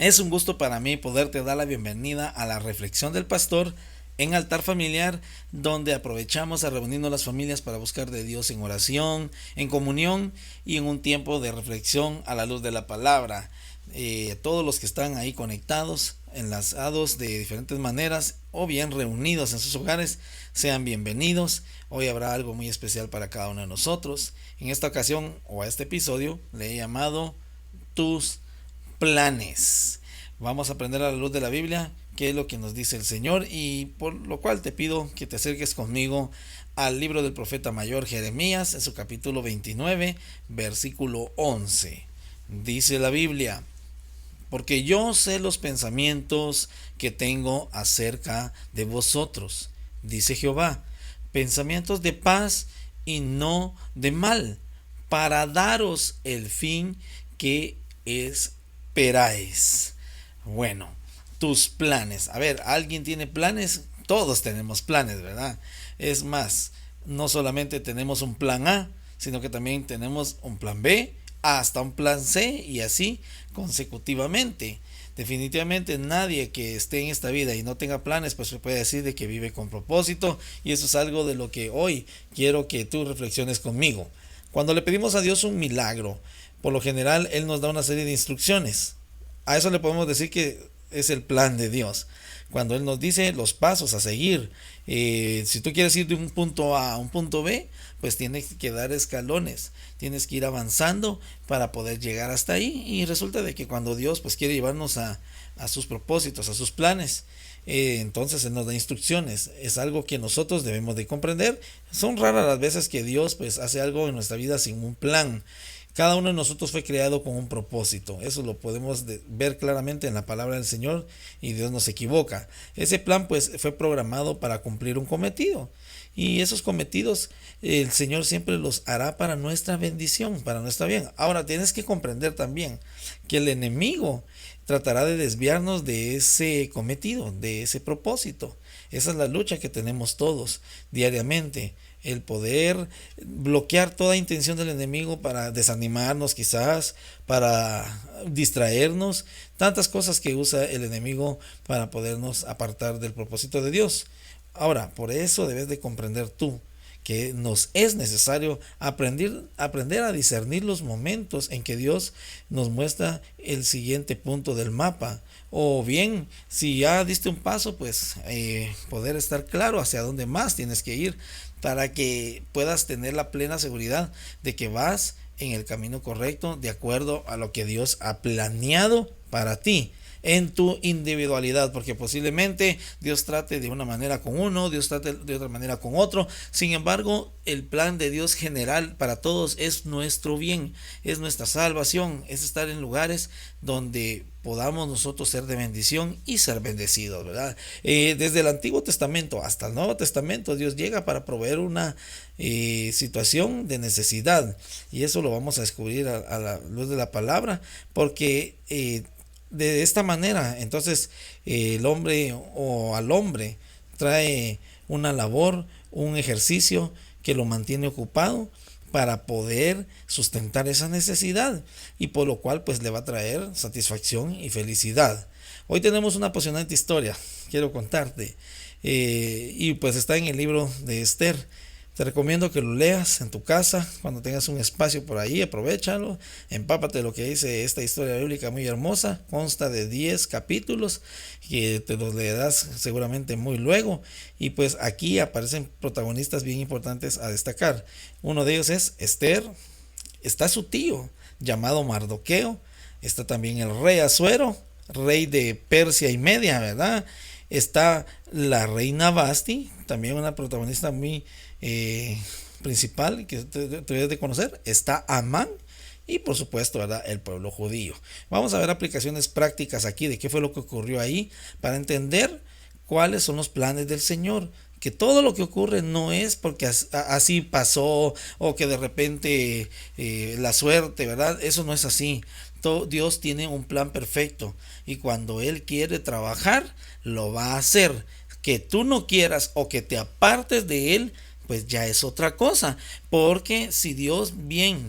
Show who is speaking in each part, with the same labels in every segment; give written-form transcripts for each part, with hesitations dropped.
Speaker 1: Es un gusto para mí poderte dar la bienvenida a la reflexión del pastor en altar familiar, donde aprovechamos a reunirnos las familias para buscar de Dios en oración, en comunión y en un tiempo de reflexión a la luz de la palabra. Todos los que están ahí conectados, enlazados de diferentes maneras o bien reunidos en sus hogares, sean bienvenidos. Hoy habrá algo muy especial para cada uno de nosotros. En esta ocasión o a este episodio le he llamado Tus planes. Vamos a aprender a la luz de la Biblia qué es lo que nos dice el Señor, y por lo cual te pido que te acerques conmigo al libro del profeta mayor Jeremías, en su capítulo 29, versículo 11. Dice la Biblia: porque yo sé los pensamientos que tengo acerca de vosotros, dice Jehová, pensamientos de paz y no de mal, para daros el fin que esperáis. Bueno, tus planes. A ver, ¿alguien tiene planes? Todos tenemos planes, ¿verdad? Es más, no solamente tenemos un plan A, sino que también tenemos un plan B, hasta un plan C, y así consecutivamente. Definitivamente nadie que esté en esta vida y no tenga planes, pues se puede decir de que vive con propósito, y eso es algo de lo que hoy quiero que tú reflexiones conmigo. Cuando le pedimos a Dios un milagro, por lo general Él nos da una serie de instrucciones. A eso le podemos decir que es el plan de Dios. Cuando Él nos dice los pasos a seguir, si tú quieres ir de un punto A a un punto B, pues tienes que dar escalones, tienes que ir avanzando para poder llegar hasta ahí. Y resulta de que cuando Dios pues quiere llevarnos a sus propósitos, a sus planes, entonces Él nos da instrucciones. Es algo que nosotros debemos de comprender. Son raras las veces que Dios pues hace algo en nuestra vida sin un plan. Cada uno de nosotros fue creado con un propósito. Eso lo podemos ver claramente en la palabra del Señor, y Dios no se equivoca. Ese plan pues fue programado para cumplir un cometido. Y esos cometidos el Señor siempre los hará para nuestra bendición, para nuestra bien. Ahora tienes que comprender también que el enemigo tratará de desviarnos de ese cometido, de ese propósito. Esa es la lucha que tenemos todos diariamente. El poder bloquear toda intención del enemigo para desanimarnos, quizás para distraernos, tantas cosas que usa el enemigo para podernos apartar del propósito de Dios. Ahora, por eso debes de comprender tú que nos es necesario aprender a discernir los momentos en que Dios nos muestra el siguiente punto del mapa. O bien, si ya diste un paso, pues poder estar claro hacia dónde más tienes que ir, para que puedas tener la plena seguridad de que vas en el camino correcto, de acuerdo a lo que Dios ha planeado para ti en tu individualidad, porque posiblemente Dios trate de una manera con uno, Dios trate de otra manera con otro. Sin embargo, el plan de Dios general para todos es nuestro bien, es nuestra salvación, es estar en lugares donde podamos nosotros ser de bendición y ser bendecidos, ¿verdad? Desde el Antiguo Testamento hasta el Nuevo Testamento, Dios llega para proveer una situación de necesidad, y eso lo vamos a descubrir a la luz de la palabra, porque de esta manera entonces el hombre o al hombre trae una labor, un ejercicio que lo mantiene ocupado para poder sustentar esa necesidad, y por lo cual pues le va a traer satisfacción y felicidad. Hoy tenemos una apasionante historia, quiero contarte, y pues está en el libro de Esther. Te recomiendo que lo leas en tu casa, cuando tengas un espacio por ahí, aprovéchalo, empápate de lo que dice esta historia bíblica muy hermosa. Consta de 10 capítulos que te los leerás seguramente muy luego, y pues aquí aparecen protagonistas bien importantes a destacar. Uno de ellos es Esther, está su tío llamado Mardoqueo, está también el rey Asuero, rey de Persia y Media, ¿verdad? Está la reina Basti, también una protagonista muy principal que te debes de conocer. Está Amán, y por supuesto, ¿verdad?, el pueblo judío. Vamos a ver aplicaciones prácticas aquí de qué fue lo que ocurrió ahí, para entender cuáles son los planes del Señor. Que todo lo que ocurre no es porque así pasó, o que de repente la suerte, ¿verdad? Eso no es así. Dios tiene un plan perfecto, y cuando Él quiere trabajar, lo va a hacer. Que tú no quieras o que te apartes de Él, pues ya es otra cosa. Porque si Dios bien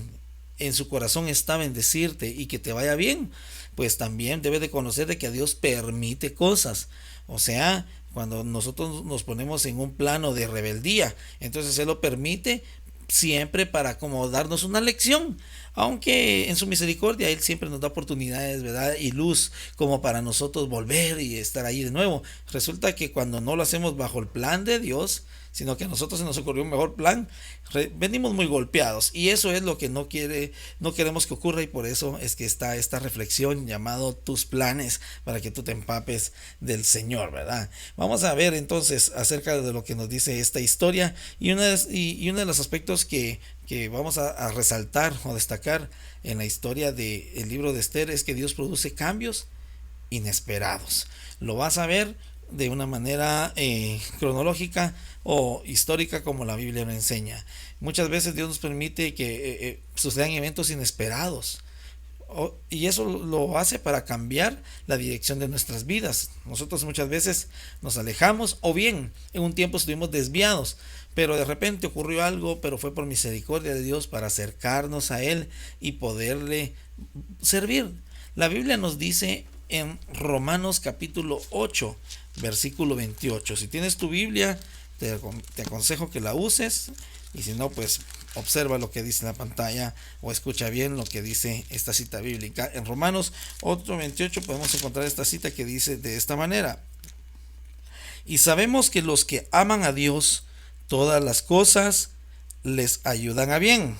Speaker 1: en su corazón está bendecirte y que te vaya bien, pues también debe de conocer de que Dios permite cosas. O sea, cuando nosotros nos ponemos en un plano de rebeldía, entonces Él lo permite siempre para como darnos una lección, aunque en su misericordia Él siempre nos da oportunidades, ¿verdad? Y luz como para nosotros volver y estar ahí de nuevo. Resulta que cuando no lo hacemos bajo el plan de Dios, sino que a nosotros se nos ocurrió un mejor plan, venimos muy golpeados, y eso es lo que no queremos que ocurra, y por eso es que está esta reflexión llamado tus planes, para que tú te empapes del Señor, ¿verdad? Vamos a ver entonces acerca de lo que nos dice esta historia, y uno de los aspectos que vamos a resaltar o destacar en la historia del libro de Esther es que Dios produce cambios inesperados. Lo vas a ver de una manera cronológica o histórica, como la Biblia lo enseña. Muchas veces Dios nos permite que sucedan eventos inesperados, y eso lo hace para cambiar la dirección de nuestras vidas. Nosotros muchas veces nos alejamos, o bien en un tiempo estuvimos desviados, pero de repente ocurrió algo, pero fue por misericordia de Dios para acercarnos a Él y poderle servir. La Biblia nos dice en Romanos capítulo 8, versículo 28. Si tienes tu Biblia, te aconsejo que la uses, y si no, pues observa lo que dice en la pantalla o escucha bien lo que dice esta cita bíblica. En Romanos 8:28 podemos encontrar esta cita que dice de esta manera: y sabemos que los que aman a Dios, todas las cosas les ayudan a bien.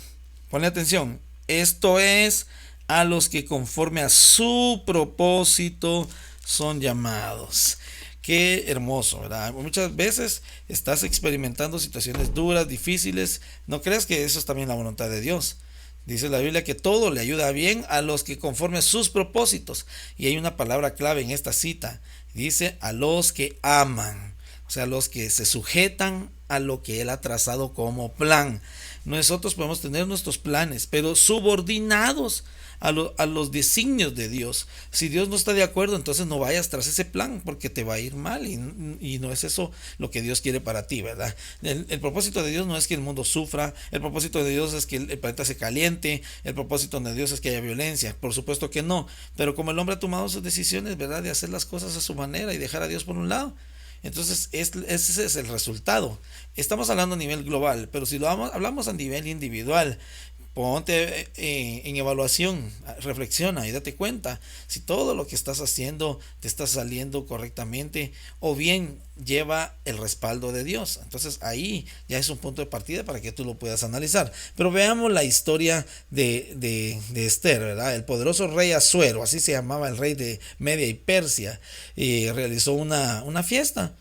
Speaker 1: Ponle atención, esto es, a los que conforme a su propósito son llamados. Qué hermoso, ¿verdad? Muchas veces estás experimentando situaciones duras, difíciles. No creas que eso es también la voluntad de Dios. Dice la Biblia que todo le ayuda bien a los que conforme a sus propósitos. Y hay una palabra clave en esta cita. Dice a los que aman. O sea, los que se sujetan a lo que Él ha trazado como plan. Nosotros podemos tener nuestros planes, pero subordinados a los designios de Dios. Si Dios no está de acuerdo, entonces no vayas tras ese plan, porque te va a ir mal, y no es eso lo que Dios quiere para ti, ¿verdad? El propósito de Dios no es que el mundo sufra, el propósito de Dios es que el planeta se caliente, el propósito de Dios es que haya violencia, por supuesto que no, pero como el hombre ha tomado sus decisiones, ¿verdad?, de hacer las cosas a su manera y dejar a Dios por un lado, entonces ese es el resultado. Estamos hablando a nivel global, pero si hablamos a nivel individual, ponte en evaluación, reflexiona y date cuenta si todo lo que estás haciendo te está saliendo correctamente, o bien lleva el respaldo de Dios. Entonces ahí ya es un punto de partida para que tú lo puedas analizar. Pero veamos la historia de Esther, ¿verdad? El poderoso rey Asuero, así se llamaba el rey de Media y Persia, realizó una fiesta,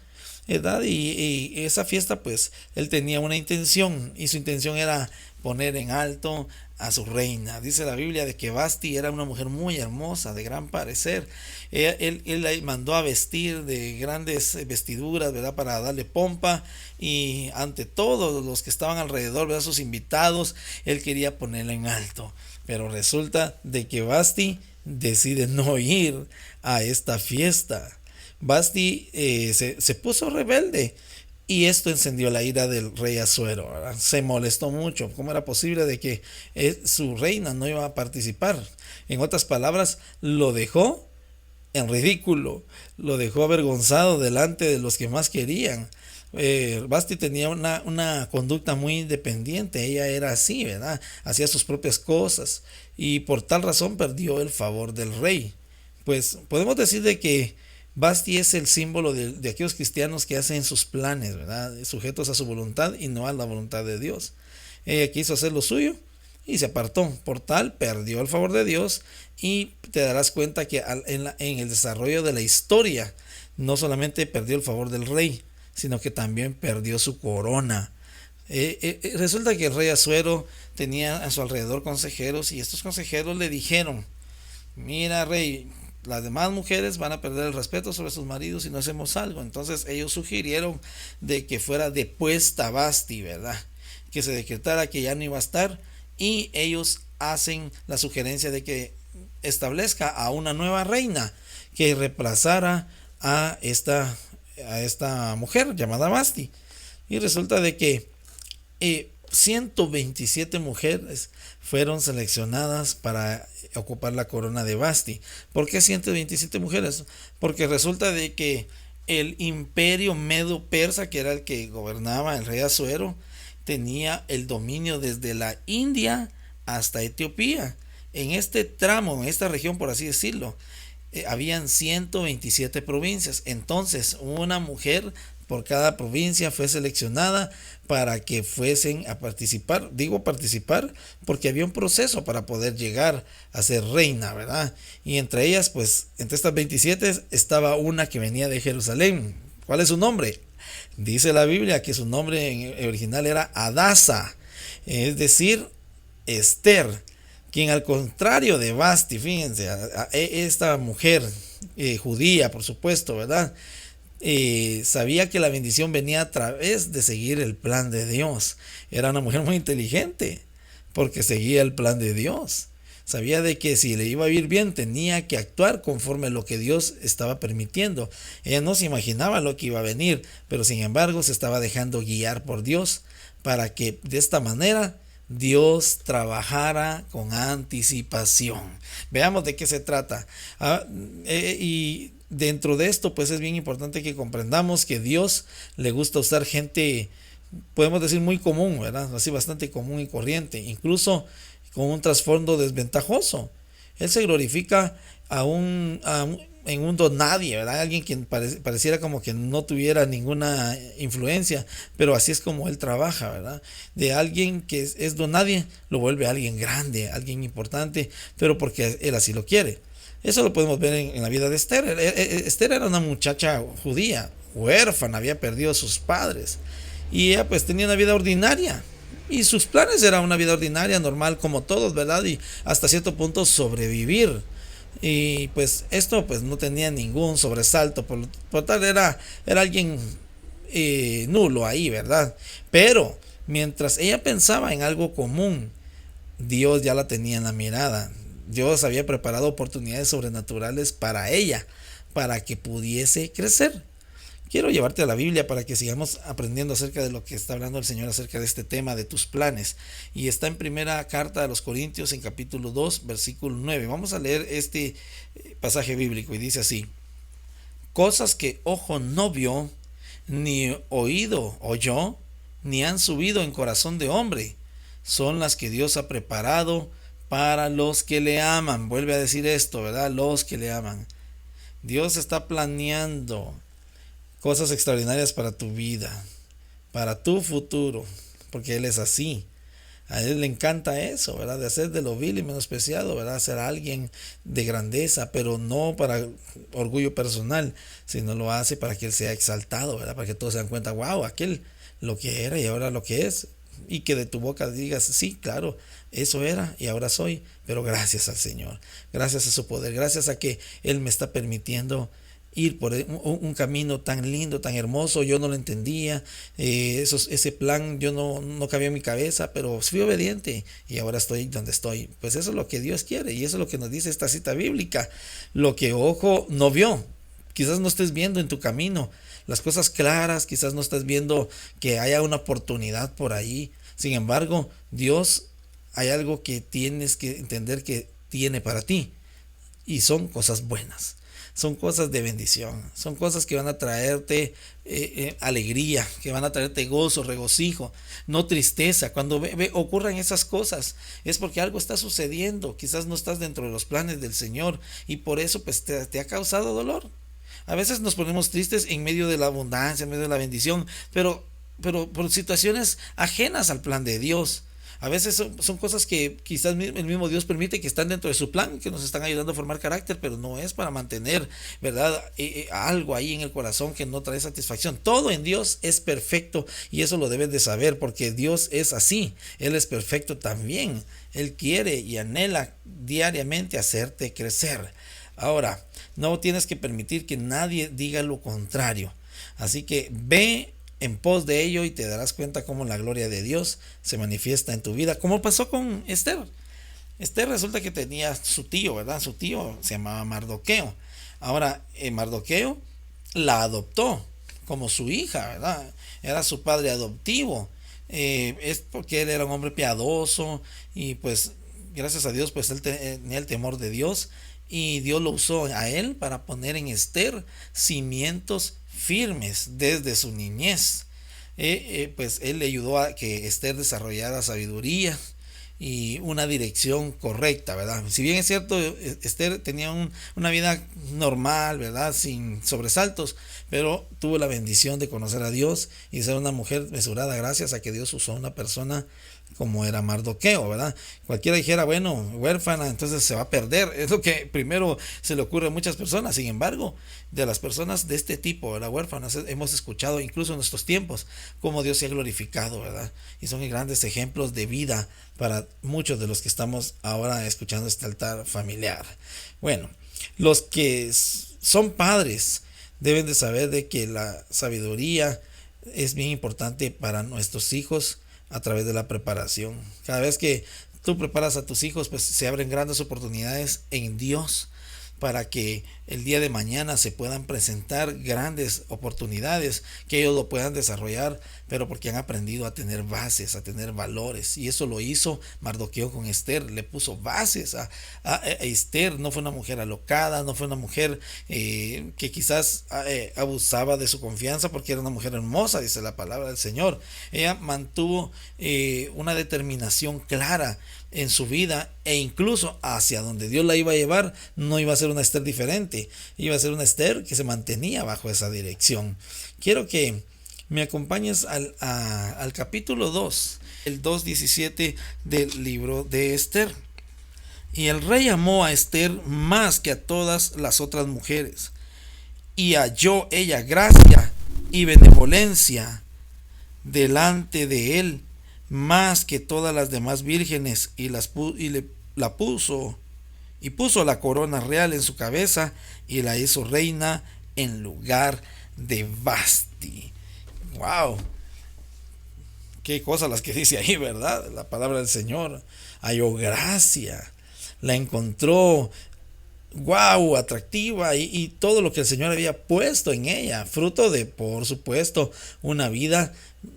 Speaker 1: ¿verdad? Y esa fiesta, pues él tenía una intención, y su intención era poner en alto a su reina. Dice la Biblia de que Vasti era una mujer muy hermosa, de gran parecer. Él la mandó a vestir de grandes vestiduras, ¿verdad?, para darle pompa, y ante todos los que estaban alrededor, ¿verdad?, sus invitados, él quería ponerla en alto. Pero resulta de que Vasti decide no ir a esta fiesta. Vasti se puso rebelde, y esto encendió la ira del rey Asuero, ¿verdad? Se molestó mucho. ¿Cómo era posible de que su reina no iba a participar? En otras palabras, lo dejó en ridículo, lo dejó avergonzado delante de los que más querían. Basti tenía una conducta muy independiente, ella era así, ¿verdad? Hacía sus propias cosas, y por tal razón perdió el favor del rey. Pues podemos decir de que Basti es el símbolo de aquellos cristianos que hacen sus planes, ¿verdad?, sujetos a su voluntad y no a la voluntad de Dios. Ella quiso hacer lo suyo y se apartó. Por tal, perdió el favor de Dios, y te darás cuenta que en el desarrollo de la historia no solamente perdió el favor del rey, sino que también perdió su corona. Resulta que el rey Asuero tenía a su alrededor consejeros, y estos consejeros le dijeron: mira, rey, las demás mujeres van a perder el respeto sobre sus maridos si no hacemos algo. Entonces ellos sugirieron de que fuera depuesta Basti, ¿verdad?, que se decretara que ya no iba a estar, y ellos hacen la sugerencia de que establezca a una nueva reina que reemplazara a esta mujer llamada Basti. Y resulta de que 127 mujeres fueron seleccionadas para ocupar la corona de Basti. ¿Por qué 127 mujeres? Porque resulta de que el imperio medo-persa, que era el que gobernaba el rey Asuero, tenía el dominio desde la India hasta Etiopía. En este tramo, en esta región, por así decirlo, habían 127 provincias. Entonces, una mujer por cada provincia fue seleccionada para que fuesen a participar. Digo participar porque había un proceso para poder llegar a ser reina, ¿verdad? Y entre ellas, pues, entre estas 27 estaba una que venía de Jerusalén. ¿Cuál es su nombre? Dice la Biblia que su nombre en original era Adasa, es decir, Esther, quien al contrario de Basti, fíjense, esta mujer judía, por supuesto, ¿verdad? Sabía que la bendición venía a través de seguir el plan de Dios. Era una mujer muy inteligente porque seguía el plan de Dios. Sabía de que si le iba a ir bien tenía que actuar conforme a lo que Dios estaba permitiendo. Ella no se imaginaba lo que iba a venir, pero sin embargo se estaba dejando guiar por Dios para que de esta manera Dios trabajara con anticipación. Veamos de qué se trata. Y dentro de esto, pues es bien importante que comprendamos que Dios le gusta usar gente, podemos decir muy común, ¿verdad? Así bastante común y corriente, incluso con un trasfondo desventajoso. Él se glorifica en un don nadie, ¿verdad? Alguien que pareciera como que no tuviera ninguna influencia, pero así es como él trabaja, ¿verdad? De alguien que es don nadie, lo vuelve a alguien grande, alguien importante, pero porque él así lo quiere. Eso lo podemos ver en la vida de Esther. Esther era una muchacha judía, huérfana, había perdido a sus padres, y ella pues tenía una vida ordinaria. Y sus planes eran una vida ordinaria, normal como todos, ¿verdad? Y hasta cierto punto sobrevivir. Y pues esto pues no tenía ningún sobresalto, por tal era alguien nulo ahí, ¿verdad? Pero mientras ella pensaba en algo común, Dios ya la tenía en la mirada. Dios había preparado oportunidades sobrenaturales para ella, para que pudiese crecer. Quiero llevarte a la Biblia para que sigamos aprendiendo acerca de lo que está hablando el Señor acerca de este tema de tus planes. Y está en primera carta a los Corintios en capítulo 2, versículo 9. Vamos a leer este pasaje bíblico y dice así: cosas que ojo no vio, ni oído oyó, ni han subido en corazón de hombre, son las que Dios ha preparado para los que le aman. Vuelve a decir esto, ¿verdad? Los que le aman. Dios está planeando cosas extraordinarias para tu vida, para tu futuro, porque Él es así. A Él le encanta eso, ¿verdad? De hacer de lo vil y menospreciado, ¿verdad? Ser alguien de grandeza, pero no para orgullo personal, sino lo hace para que Él sea exaltado, ¿verdad? Para que todos se den cuenta, wow, aquel lo que era y ahora lo que es. Y que de tu boca digas, sí, claro, eso era y ahora soy, pero gracias al Señor, gracias a su poder, gracias a que Él me está permitiendo ir por un camino tan lindo, tan hermoso. Yo no lo entendía, ese plan yo no cabía en mi cabeza, pero fui obediente y ahora estoy donde estoy. Pues eso es lo que Dios quiere y eso es lo que nos dice esta cita bíblica. Lo que ojo no vio, quizás no estés viendo en tu camino las cosas claras, quizás no estás viendo que haya una oportunidad por ahí. Sin embargo, Dios, hay algo que tienes que entender que tiene para ti y son cosas buenas. Son cosas de bendición, son cosas que van a traerte alegría, que van a traerte gozo, regocijo, no tristeza. Cuando ocurran esas cosas es porque algo está sucediendo, quizás no estás dentro de los planes del Señor y por eso pues te ha causado dolor. A veces nos ponemos tristes en medio de la abundancia, en medio de la bendición, pero por situaciones ajenas al plan de Dios. A veces son cosas que quizás el mismo Dios permite que están dentro de su plan, que nos están ayudando a formar carácter, pero no es para mantener, ¿verdad? Algo ahí en el corazón que no trae satisfacción. Todo en Dios es perfecto y eso lo debes de saber porque Dios es así. Él es perfecto también. Él quiere y anhela diariamente hacerte crecer. Ahora, no tienes que permitir que nadie diga lo contrario. Así que ve en pos de ello y te darás cuenta cómo la gloria de Dios se manifiesta en tu vida, como pasó con Esther. Esther resulta que tenía su tío, ¿verdad? Su tío se llamaba Mardoqueo. Ahora, Mardoqueo la adoptó como su hija, ¿verdad? Era su padre adoptivo. es porque él era un hombre piadoso y pues gracias a Dios pues él tenía el temor de Dios y Dios lo usó a él para poner en Esther cimientos firmes desde su niñez. Pues él le ayudó a que Esther desarrollara sabiduría y una dirección correcta, ¿verdad? Si bien es cierto, Esther tenía una vida normal, ¿verdad? Sin sobresaltos, pero tuvo la bendición de conocer a Dios y ser una mujer mesurada gracias a que Dios usó a una persona como era Mardoqueo, ¿verdad? Cualquiera dijera, bueno, huérfana, entonces se va a perder. Es lo que primero se le ocurre a muchas personas. Sin embargo, de las personas de este tipo, ¿verdad? Huérfanas, hemos escuchado incluso en nuestros tiempos cómo Dios se ha glorificado, ¿verdad? Y son grandes ejemplos de vida para muchos de los que estamos ahora escuchando este altar familiar. Bueno, los que son padres deben de saber de que la sabiduría es bien importante para nuestros hijos a través de la preparación. Cada vez que tú preparas a tus hijos, pues se abren grandes oportunidades en Dios para que el día de mañana se puedan presentar grandes oportunidades, que ellos lo puedan desarrollar, pero porque han aprendido a tener bases, a tener valores. Y eso lo hizo Mardoqueo con Esther, le puso bases a Esther. No fue una mujer alocada, no fue una mujer que quizás abusaba de su confianza porque era una mujer hermosa, dice la palabra del Señor. Ella mantuvo una determinación clara en su vida e incluso hacia donde Dios la iba a llevar. No iba a ser una Esther diferente, iba a ser una Esther que se mantenía bajo esa dirección. Quiero que me acompañes al capítulo 2, el 2:17 del libro de Esther. Y el rey amó a Esther más que a todas las otras mujeres, y halló ella gracia y benevolencia delante de él más que todas las demás vírgenes, y la puso y puso la corona real en su cabeza y la hizo reina en lugar de Basti. Wow, qué cosas las que dice ahí, ¿verdad? La palabra del Señor. Halló gracia, la encontró, wow, atractiva, y todo lo que el Señor había puesto en ella, fruto de, por supuesto, una vida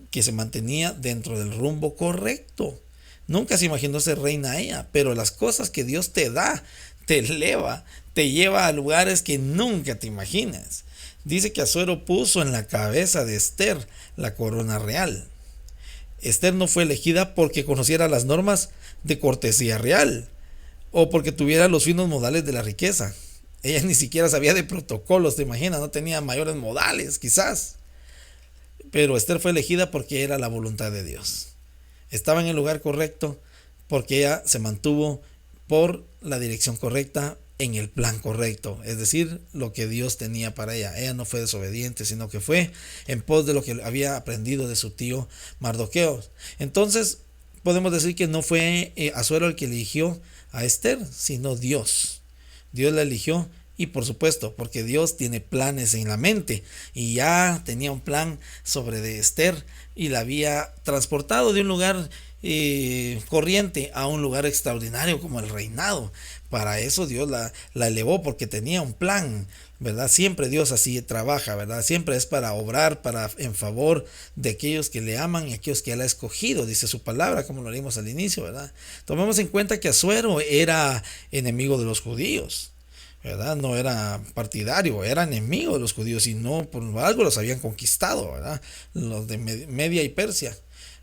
Speaker 1: que se mantenía dentro del rumbo correcto. Nunca se imaginó ser reina ella, pero las cosas que Dios te da, te eleva, te lleva a lugares que nunca te imaginas. Dice que Asuero puso en la cabeza de Esther la corona real. Esther no fue elegida porque conociera las normas de cortesía real o porque tuviera los finos modales de la riqueza. Ella ni siquiera sabía de protocolos, te imaginas, no tenía mayores modales, quizás. Pero Esther fue elegida porque era la voluntad de Dios. Estaba en el lugar correcto porque ella se mantuvo por la dirección correcta, en el plan correcto, es decir, lo que Dios tenía para ella. Ella no fue desobediente, sino que fue en pos de lo que había aprendido de su tío Mardoqueo. Entonces, podemos decir que no fue Asuero el que eligió a Esther, sino Dios. Dios la eligió. Y por supuesto, porque Dios tiene planes en la mente, y ya tenía un plan sobre de Esther y la había transportado de un lugar corriente a un lugar extraordinario como el reinado. Para eso Dios la elevó, porque tenía un plan, ¿verdad? Siempre Dios así trabaja, ¿verdad? Siempre es para obrar en favor de aquellos que le aman y aquellos que él ha escogido, dice su palabra, como lo leímos al inicio, ¿verdad? Tomemos en cuenta que Asuero era enemigo de los judíos, ¿verdad? No era partidario, era enemigo de los judíos, y no por algo los habían conquistado, ¿verdad? Los de Media y Persia.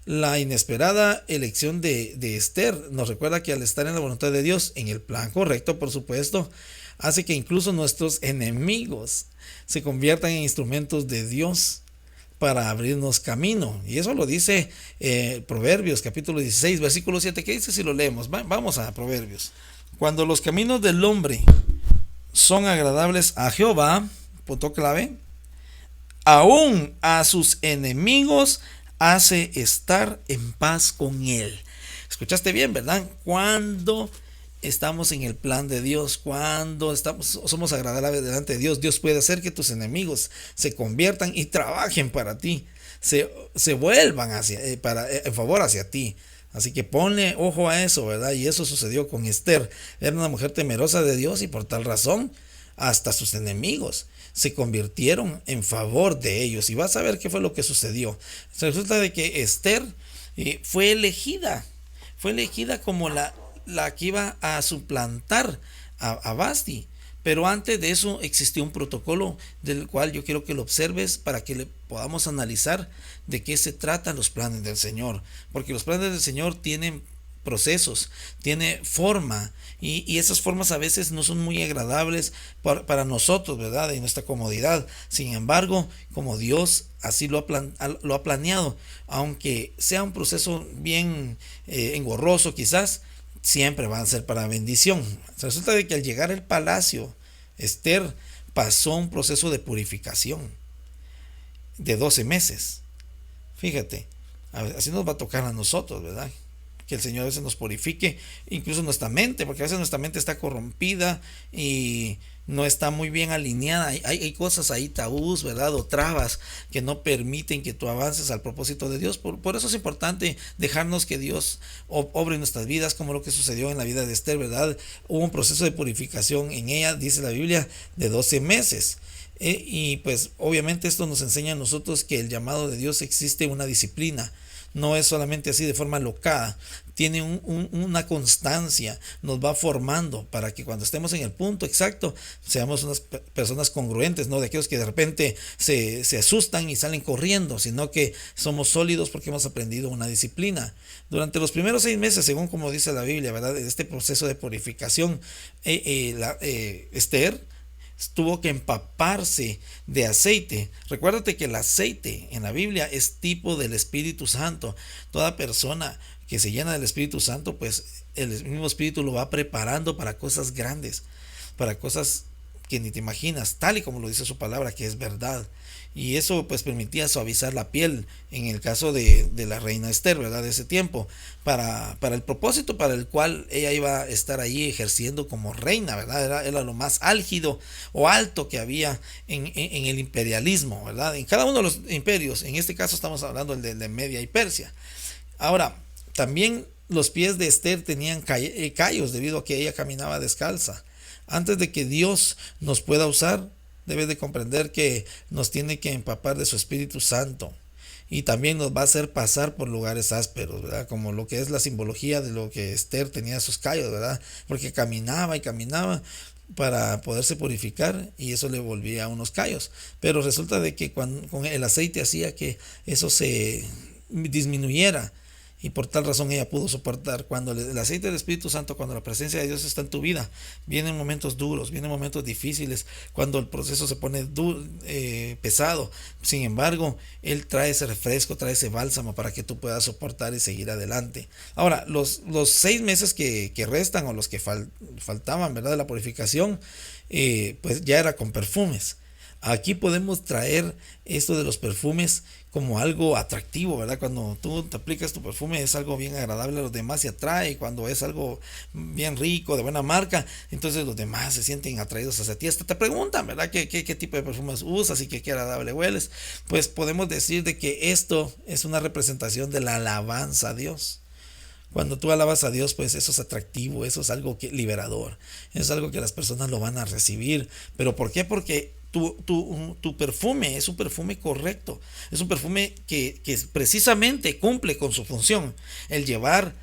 Speaker 1: La inesperada elección de Esther nos recuerda que al estar en la voluntad de Dios, en el plan correcto, por supuesto, hace que incluso nuestros enemigos se conviertan en instrumentos de Dios para abrirnos camino. Y eso lo dice Proverbios capítulo 16 versículo 7. ¿Qué dice si lo leemos? Vamos a Proverbios. Cuando los caminos del hombre son agradables a Jehová, punto clave, aún a sus enemigos hace estar en paz con él. Escuchaste bien, ¿verdad? Cuando estamos en el plan de Dios, cuando somos agradables delante de Dios, Dios puede hacer que tus enemigos se conviertan y trabajen para ti, se vuelvan en favor hacia ti. Así que ponle ojo a eso, ¿verdad? Y eso sucedió con Esther. Era una mujer temerosa de Dios, y por tal razón hasta sus enemigos se convirtieron en favor de ellos. Y vas a ver qué fue lo que sucedió. Resulta de que Esther fue elegida como la que iba a suplantar a Basti. Pero antes de eso existió un protocolo del cual yo quiero que lo observes para que le podamos analizar de qué se tratan los planes del Señor. Porque los planes del Señor tienen procesos, tiene forma y esas formas a veces no son muy agradables para nosotros, ¿verdad? Y nuestra comodidad. Sin embargo, como Dios así lo ha planeado, aunque sea un proceso bien engorroso quizás, siempre van a ser para bendición. Resulta de que al llegar al palacio, Esther pasó un proceso de purificación de 12 meses. Fíjate, así nos va a tocar a nosotros, ¿verdad? Que el Señor a veces nos purifique, incluso nuestra mente, porque a veces nuestra mente está corrompida y no está muy bien alineada. Hay cosas ahí, tabús, ¿verdad? O trabas que no permiten que tú avances al propósito de Dios. Por eso es importante dejarnos que Dios obre en nuestras vidas, como lo que sucedió en la vida de Esther, ¿verdad? Hubo un proceso de purificación en ella, dice la Biblia, de 12 meses. Y pues obviamente esto nos enseña a nosotros que el llamado de Dios existe una disciplina. No es solamente así de forma locada, tiene una constancia, nos va formando para que cuando estemos en el punto exacto seamos unas personas congruentes, no de aquellos que de repente se asustan y salen corriendo, sino que somos sólidos porque hemos aprendido una disciplina. Durante los primeros 6 meses, según como dice la Biblia, ¿verdad? De este proceso de purificación, Esther tuvo que empaparse de aceite. Recuérdate que el aceite en la Biblia es tipo del Espíritu Santo. Toda persona que se llena del Espíritu Santo, pues el mismo Espíritu lo va preparando para cosas grandes, para cosas que ni te imaginas, tal y como lo dice su palabra, que es verdad. Y eso pues permitía suavizar la piel en el caso de la reina Esther, ¿verdad? De ese tiempo, para el propósito para el cual ella iba a estar ahí ejerciendo como reina, ¿verdad? Era lo más álgido o alto que había en el imperialismo, ¿verdad? En cada uno de los imperios, en este caso estamos hablando del de Media y Persia. Ahora, también los pies de Esther tenían callos debido a que ella caminaba descalza. Antes de que Dios nos pueda usar, debe de comprender que nos tiene que empapar de su Espíritu Santo y también nos va a hacer pasar por lugares ásperos, ¿verdad? Como lo que es la simbología de lo que Esther tenía sus callos, ¿verdad? Porque caminaba y caminaba para poderse purificar y eso le volvía unos callos. Pero resulta de que con el aceite hacía que eso se disminuyera. Y por tal razón ella pudo soportar cuando el aceite del Espíritu Santo, cuando la presencia de Dios está en tu vida. Vienen momentos duros, vienen momentos difíciles, cuando el proceso se pone pesado. Sin embargo, Él trae ese refresco, trae ese bálsamo para que tú puedas soportar y seguir adelante. Ahora, los 6 meses que restan o los que faltaban, ¿verdad? De la purificación, pues ya era con perfumes. Aquí podemos traer esto de los perfumes como algo atractivo, ¿verdad? Cuando tú te aplicas tu perfume es algo bien agradable a los demás y atrae. Cuando es algo bien rico, de buena marca, entonces los demás se sienten atraídos hacia ti. Hasta te preguntan, ¿verdad? ¿Qué tipo de perfumes usas y qué agradable hueles? Pues podemos decir de que esto es una representación de la alabanza a Dios. Cuando tú alabas a Dios, pues eso es atractivo, eso es algo liberador, es algo que las personas lo van a recibir. ¿Pero por qué? Porque tu perfume es un perfume correcto, es un perfume que precisamente cumple con su función, el llevar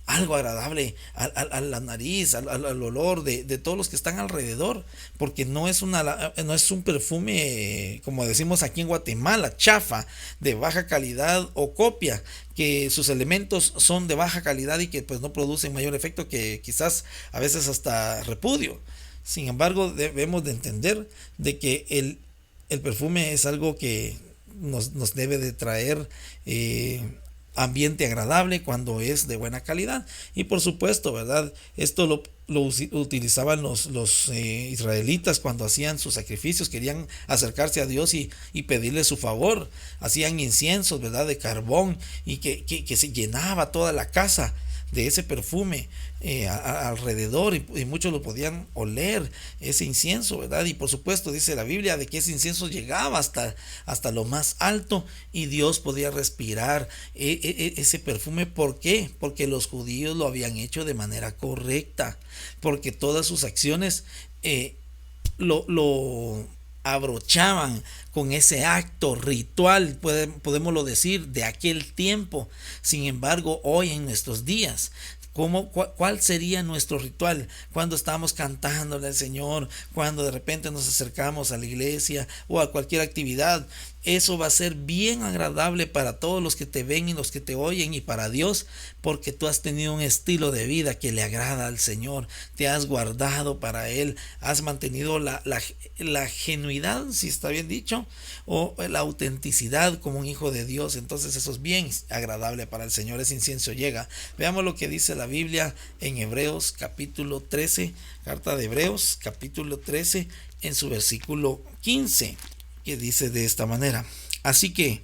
Speaker 1: algo agradable a la nariz, al olor de todos los que están alrededor, porque no es un perfume, como decimos aquí en Guatemala, chafa, de baja calidad o copia, que sus elementos son de baja calidad y que pues no producen mayor efecto que quizás a veces hasta repudio. Sin embargo, debemos de entender de que el perfume es algo que nos debe de traer ambiente agradable cuando es de buena calidad. Y por supuesto, ¿verdad? Esto lo utilizaban los israelitas cuando hacían sus sacrificios, querían acercarse a Dios y pedirle su favor. Hacían inciensos, ¿verdad? De carbón y que se llenaba toda la casa de ese perfume alrededor y muchos lo podían oler, ese incienso, ¿verdad? Y por supuesto dice la Biblia de que ese incienso llegaba hasta lo más alto y Dios podía respirar ese perfume. ¿Por qué? Porque los judíos lo habían hecho de manera correcta, porque todas sus acciones lo abrochaban con ese acto ritual, podemoslo decir, de aquel tiempo. Sin embargo, hoy en nuestros días, ¿cuál sería nuestro ritual? Cuando estamos cantándole al Señor, cuando de repente nos acercamos a la iglesia o a cualquier actividad, eso va a ser bien agradable para todos los que te ven y los que te oyen y para Dios, porque tú has tenido un estilo de vida que le agrada al Señor, te has guardado para Él, has mantenido la genuidad, si está bien dicho, o la autenticidad como un hijo de Dios. Entonces eso es bien agradable para el Señor, ese incienso llega. Veamos lo que dice la Biblia en Hebreos capítulo 13, carta de Hebreos capítulo 13, en su versículo 15, que dice de esta manera: así que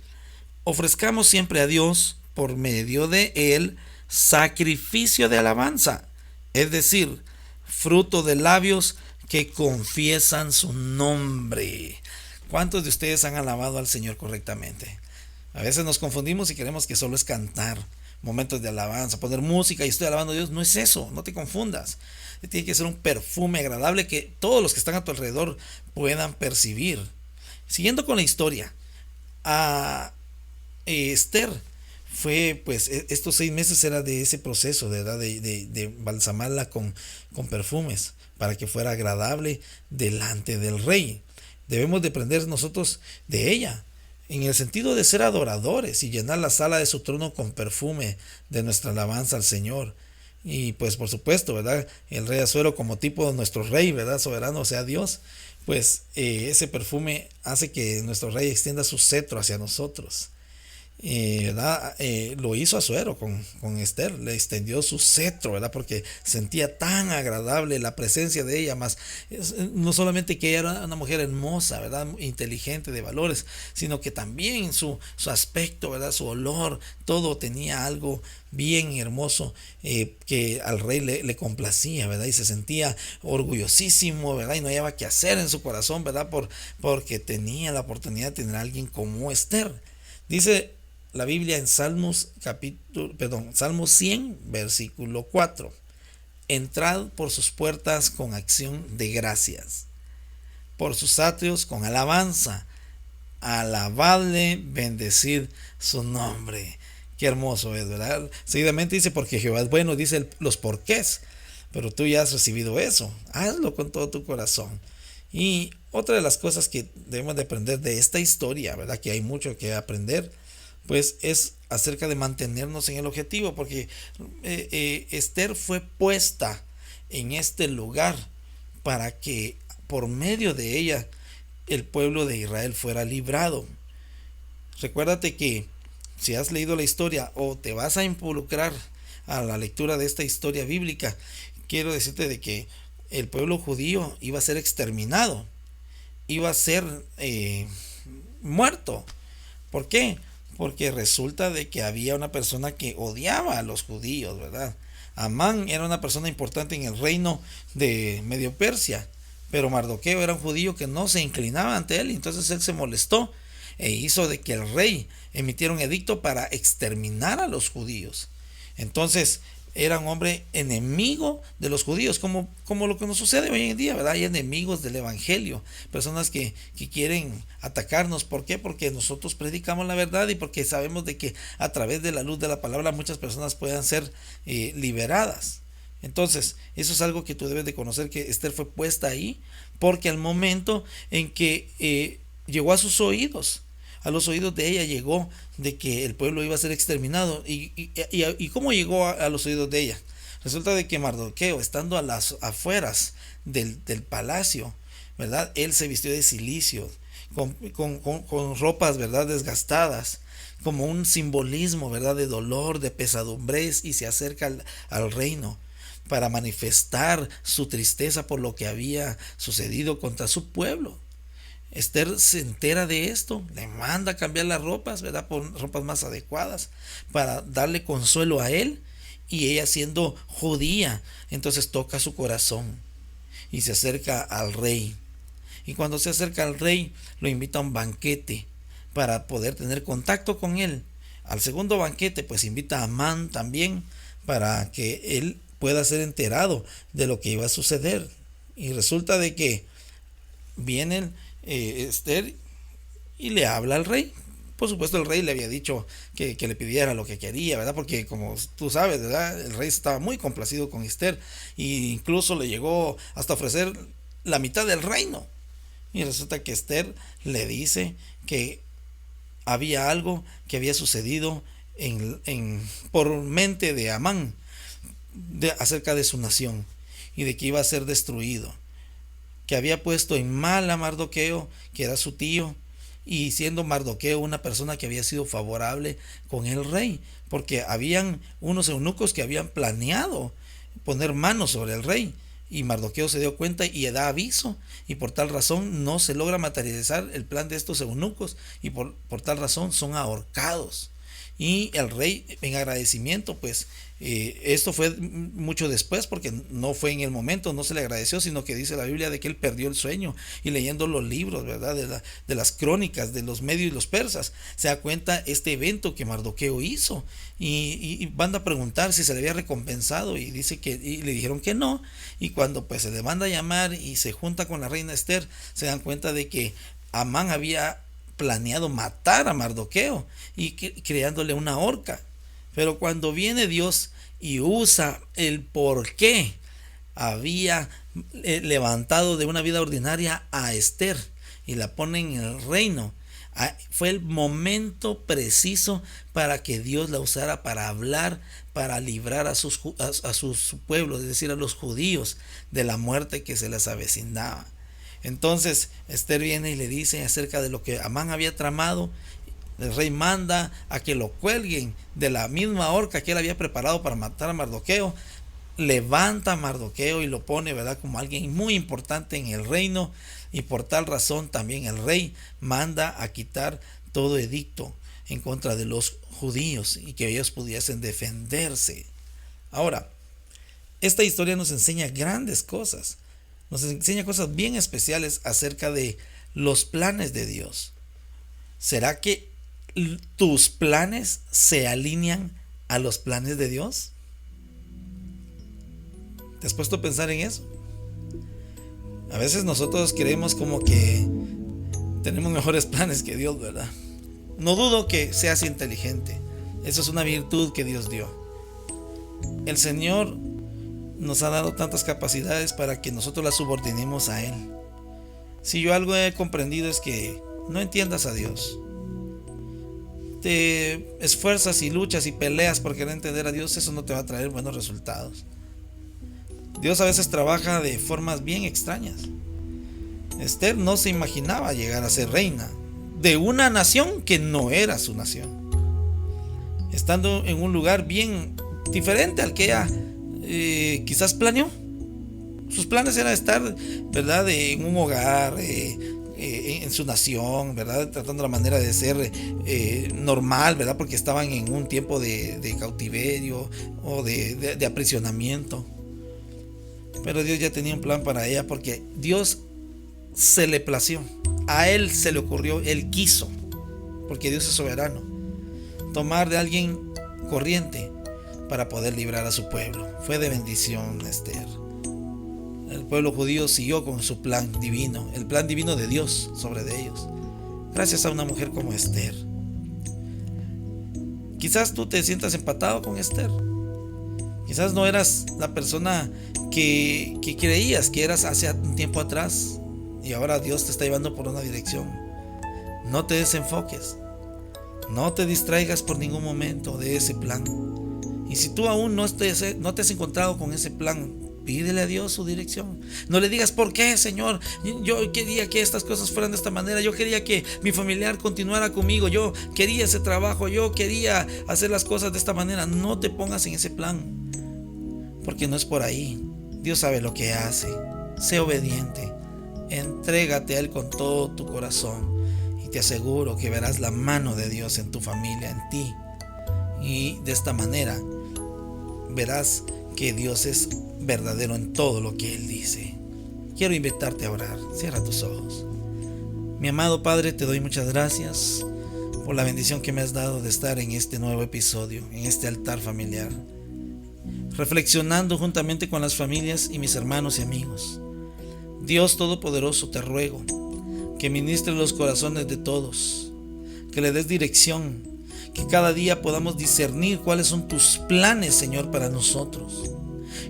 Speaker 1: ofrezcamos siempre a Dios por medio de él sacrificio de alabanza, es decir, fruto de labios que confiesan su nombre. ¿Cuántos de ustedes han alabado al Señor correctamente? A veces nos confundimos y creemos que solo es cantar, momentos de alabanza, poner música y estoy alabando a Dios. No es eso, no te confundas. Tiene que ser un perfume agradable que todos los que están a tu alrededor puedan percibir. Siguiendo con la historia, a Esther fue, pues, estos 6 meses era de ese proceso, ¿verdad? De balsamarla con perfumes para que fuera agradable delante del rey. Debemos de aprender nosotros de ella, en el sentido de ser adoradores y llenar la sala de su trono con perfume de nuestra alabanza al Señor. Y pues por supuesto, ¿verdad? El rey Asuero como tipo de nuestro rey, ¿verdad? Soberano, o sea, Dios, pues ese perfume hace que nuestro rey extienda su cetro hacia nosotros. ¿Verdad? Lo hizo Asuero con Esther, le extendió su cetro, ¿verdad? Porque sentía tan agradable la presencia de ella, más no solamente que ella era una mujer hermosa, ¿verdad? Inteligente, de valores, sino que también su aspecto, ¿verdad? Su olor, todo tenía algo bien hermoso, que al rey le complacía, ¿verdad? Y se sentía orgullosísimo, ¿verdad? Y no hallaba qué hacer en su corazón, ¿verdad? Porque tenía la oportunidad de tener a alguien como Esther. Dice la Biblia en Salmo 100, versículo 4: entrad por sus puertas con acción de gracias, por sus atrios con alabanza, alabadle, bendecid su nombre. Qué hermoso es, ¿verdad? Seguidamente dice: porque Jehová es bueno, dice los porqués, pero tú ya has recibido eso, hazlo con todo tu corazón. Y otra de las cosas que debemos de aprender de esta historia, ¿verdad? Que hay mucho que aprender, pues es acerca de mantenernos en el objetivo, porque Esther fue puesta en este lugar para que por medio de ella el pueblo de Israel fuera librado. Recuérdate que si has leído la historia o te vas a involucrar a la lectura de esta historia bíblica, quiero decirte de que el pueblo judío iba a ser exterminado, iba a ser muerto. ¿Por qué? Porque resulta de que había una persona que odiaba a los judíos, ¿verdad? Amán era una persona importante en el reino de Medio Persia, pero Mardoqueo era un judío que no se inclinaba ante él, entonces él se molestó e hizo de que el rey emitiera un edicto para exterminar a los judíos. Entonces era un hombre enemigo de los judíos, como lo que nos sucede hoy en día, ¿verdad? Hay enemigos del evangelio, personas que quieren atacarnos. ¿Por qué? Porque nosotros predicamos la verdad y porque sabemos de que a través de la luz de la palabra muchas personas puedan ser liberadas. Entonces, eso es algo que tú debes de conocer, que Esther fue puesta ahí porque al momento en que llegó a los oídos de ella llegó de que el pueblo iba a ser exterminado. ¿Y cómo llegó a los oídos de ella? Resulta de que Mardoqueo, estando a las afueras del palacio, ¿verdad? Él se vistió de cilicio, con ropas, ¿verdad? Desgastadas, como un simbolismo, ¿verdad? De dolor, de pesadumbres, y se acerca al reino para manifestar su tristeza por lo que había sucedido contra su pueblo. Esther se entera de esto, le manda a cambiar las ropas, ¿verdad? Por ropas más adecuadas para darle consuelo a él, y ella, siendo judía, entonces toca su corazón y se acerca al rey. Y cuando se acerca al rey, lo invita a un banquete para poder tener contacto con él. Al segundo banquete, pues invita a Amán también para que él pueda ser enterado de lo que iba a suceder. Y resulta de que vienen Esther y le habla al rey. Por supuesto, el rey le había dicho que le pidiera lo que quería, ¿verdad? Porque como tú sabes, ¿verdad? El rey estaba muy complacido con Esther e incluso le llegó hasta ofrecer la mitad del reino. Y resulta que Esther le dice que había algo que había sucedido por mente de Amán acerca de su nación y de que iba a ser destruido, que había puesto en mal a Mardoqueo, que era su tío, y siendo Mardoqueo una persona que había sido favorable con el rey, porque habían unos eunucos que habían planeado poner manos sobre el rey, y Mardoqueo se dio cuenta y da aviso, y por tal razón no se logra materializar el plan de estos eunucos, y por tal razón son ahorcados. Y el rey, en agradecimiento, pues esto fue mucho después, porque no fue en el momento, no se le agradeció, sino que dice la Biblia de que él perdió el sueño, y leyendo los libros, ¿verdad? De las crónicas de los medios y los persas, se da cuenta este evento que Mardoqueo hizo, y van a preguntar si se le había recompensado, y dice que, y le dijeron que no, y cuando pues se le manda a llamar y se junta con la reina Esther, se dan cuenta de que Amán había planeado matar a Mardoqueo y creándole una horca. Pero cuando viene Dios y usa el por qué había levantado de una vida ordinaria a Esther y la pone en el reino, fue el momento preciso para que Dios la usara para hablar, para librar a sus pueblos, es decir, a los judíos, de la muerte que se les avecinaba. Entonces Esther viene y le dice acerca de lo que Amán había tramado. El rey manda a que lo cuelguen de la misma horca que él había preparado para matar a Mardoqueo. Levanta a Mardoqueo y lo pone, ¿verdad?, como alguien muy importante en el reino, y por tal razón también el rey manda a quitar todo edicto en contra de los judíos y que ellos pudiesen defenderse. Ahora, esta historia nos enseña grandes cosas. Nos enseña cosas bien especiales acerca de los planes de Dios. ¿Será que tus planes se alinean a los planes de Dios? ¿Te has puesto a pensar en eso? A veces nosotros creemos como que tenemos mejores planes que Dios, ¿verdad? No dudo que seas inteligente. Eso es una virtud que Dios dio. El Señor nos ha dado tantas capacidades para que nosotros las subordinemos a Él. Si yo algo he comprendido es que no entiendas a Dios. Te esfuerzas y luchas y peleas por querer entender a Dios, eso no te va a traer buenos resultados. Dios a veces trabaja de formas bien extrañas. Esther no se imaginaba llegar a ser reina de una nación que no era su nación, estando en un lugar bien diferente al que ella quizás planeó. Sus planes eran estar, ¿verdad?, en un hogar, en su nación, ¿verdad?, tratando la manera de ser normal, ¿verdad?, porque estaban en un tiempo de cautiverio o de aprisionamiento. Pero Dios ya tenía un plan para ella, porque Dios se le plació, a Él se le ocurrió, Él quiso, porque Dios es soberano, tomar de alguien corriente para poder librar a su pueblo. Fue de bendición Esther. El pueblo judío siguió con su plan divino, el plan divino de Dios sobre de ellos, gracias a una mujer como Esther. Quizás tú te sientas empatado con Esther. Quizás no eras la persona que creías que eras hace un tiempo atrás, y ahora Dios te está llevando por una dirección. No te desenfoques, no te distraigas por ningún momento de ese plan. Y si tú aún no te has encontrado con ese plan, pídele a Dios su dirección. No le digas: ¿por qué, Señor? Yo quería que estas cosas fueran de esta manera, yo quería que mi familiar continuara conmigo, yo quería ese trabajo, yo quería hacer las cosas de esta manera. No te pongas en ese plan, porque no es por ahí. Dios sabe lo que hace. Sé obediente, entrégate a Él con todo tu corazón, y te aseguro que verás la mano de Dios en tu familia, en ti. Y de esta manera verás que Dios es verdadero en todo lo que Él dice. Quiero invitarte a orar. Cierra tus ojos. Mi amado Padre, te doy muchas gracias por la bendición que me has dado de estar en este nuevo episodio, en este altar familiar, reflexionando juntamente con las familias y mis hermanos y amigos. Dios Todopoderoso, te ruego que ministre los corazones de todos, que le des dirección, que cada día podamos discernir cuáles son tus planes, Señor, para nosotros.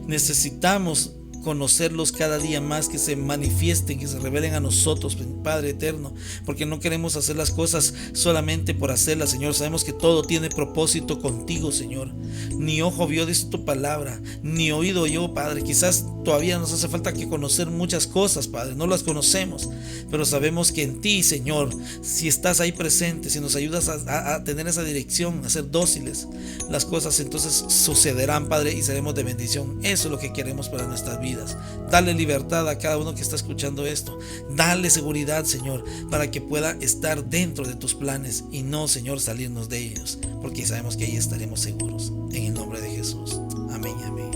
Speaker 1: Necesitamos conocerlos cada día más, que se manifiesten, que se revelen a nosotros, Padre eterno, porque no queremos hacer las cosas solamente por hacerlas, Señor. Sabemos que todo tiene propósito contigo, Señor. Ni ojo vio, dice tu palabra, ni oído yo, Padre. Quizás todavía nos hace falta que conocer muchas cosas, Padre, no las conocemos, pero sabemos que en ti, Señor, si estás ahí presente, si nos ayudas a tener esa dirección, a ser dóciles, las cosas entonces sucederán, Padre, y seremos de bendición. Eso es lo que queremos para nuestras vidas. Dale libertad a cada uno que está escuchando esto. Dale seguridad, Señor, para que pueda estar dentro de tus planes y no, Señor, salirnos de ellos, porque sabemos que ahí estaremos seguros. En el nombre de Jesús. Amén, amén.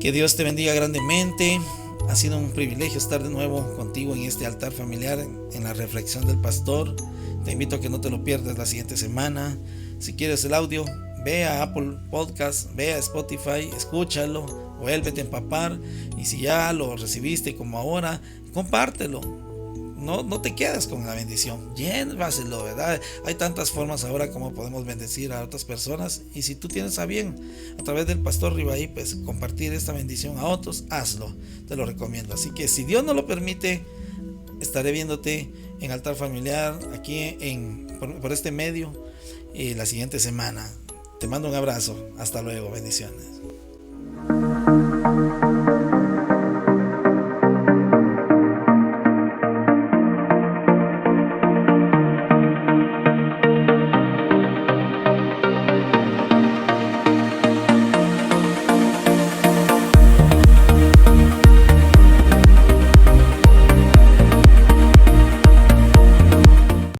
Speaker 1: Que Dios te bendiga grandemente. Ha sido un privilegio estar de nuevo contigo en este altar familiar, en la reflexión del pastor. Te invito a que no te lo pierdas la siguiente semana. Si quieres el audio, ve a Apple Podcast, ve a Spotify, escúchalo, vuélvete a empapar, y si ya lo recibiste como ahora, compártelo. No te quedes con la bendición, llévaselo, ¿verdad? Hay tantas formas ahora como podemos bendecir a otras personas, y si tú tienes a bien a través del pastor Ribaí, pues compartir esta bendición a otros, hazlo, te lo recomiendo. Así que si Dios no lo permite, estaré viéndote en altar familiar aquí por este medio la siguiente semana. Te mando un abrazo, hasta luego, bendiciones.